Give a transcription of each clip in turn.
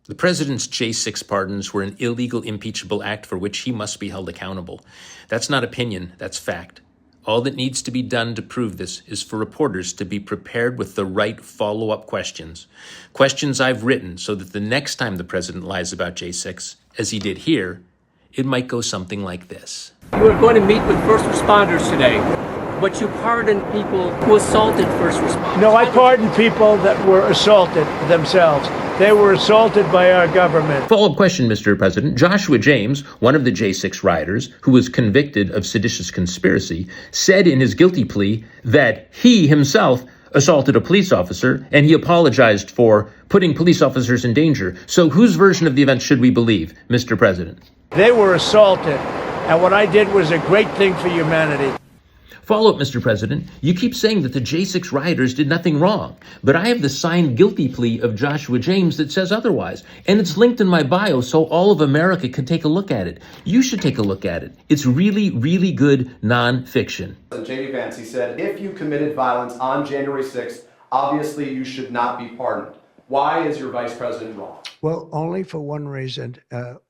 The president's J6 pardons were an illegal, impeachable act for which he must be held accountable. That's not opinion, that's fact. All that needs to be done to prove this is for reporters to be prepared with the right follow-up questions. Questions I've written so that the next time the president lies about J6, as he did here, it might go something like this. You are going to meet with first responders today, but you pardoned people who assaulted first responders. No, I pardoned people that were assaulted themselves. They were assaulted by our government. Follow-up question, Mr. President. Joshua James, one of the J6 rioters who was convicted of seditious conspiracy, said in his guilty plea that he himself assaulted a police officer and he apologized for putting police officers in danger. So whose version of the event should we believe, Mr. President? They were assaulted, and what I did was a great thing for humanity. Follow-up, Mr. President. You keep saying that the J6 rioters did nothing wrong, but I have the signed guilty plea of Joshua James that says otherwise, and it's linked in my bio so all of America can take a look at it. You should take a look at it. It's really, really good nonfiction. J.D. Vance, he said, if you committed violence on January 6th, obviously you should not be pardoned. Why is your vice president wrong? Well, only for one reason.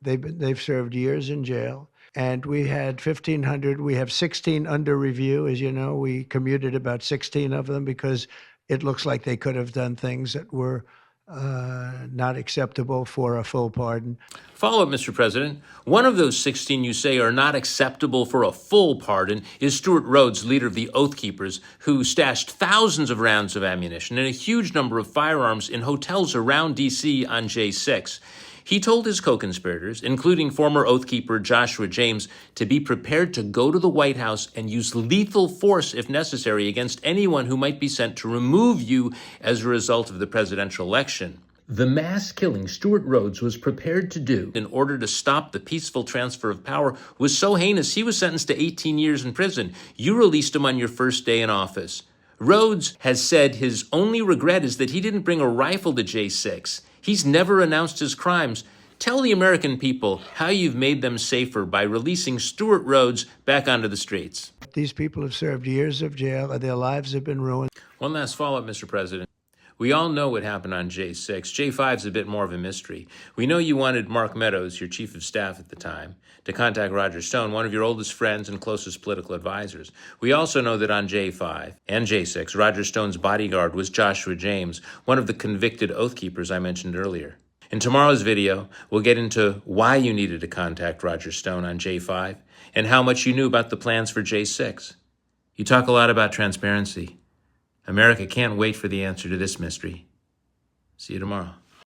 They've served years in jail. And we had 1,500. We have 16 under review. As you know, we commuted about 16 of them because it looks like they could have done things that were not acceptable for a full pardon. Follow-up, Mr. President. One of those 16 you say are not acceptable for a full pardon is Stewart Rhodes, leader of the Oath Keepers, who stashed thousands of rounds of ammunition and a huge number of firearms in hotels around D.C. on J6. He told his co-conspirators, including former Oath Keeper Joshua James, to be prepared to go to the White House and use lethal force if necessary against anyone who might be sent to remove you as a result of the presidential election. The mass killing Stewart Rhodes was prepared to do in order to stop the peaceful transfer of power was so heinous he was sentenced to 18 years in prison. You released him on your first day in office. Rhodes has said his only regret is that he didn't bring a rifle to J6. He's never announced his crimes. Tell the American people how you've made them safer by releasing Stewart Rhodes back onto the streets. These people have served years of jail, and their lives have been ruined. One last follow-up, Mr. President. We all know what happened on J6. J5 is a bit more of a mystery. We know you wanted Mark Meadows, your chief of staff at the time, to contact Roger Stone, one of your oldest friends and closest political advisors. We also know that on J5 and J6, Roger Stone's bodyguard was Joshua James, one of the convicted Oath Keepers I mentioned earlier. In tomorrow's video, we'll get into why you needed to contact Roger Stone on J5 and how much you knew about the plans for J6. You talk a lot about transparency. America can't wait for the answer to this mystery. See you tomorrow.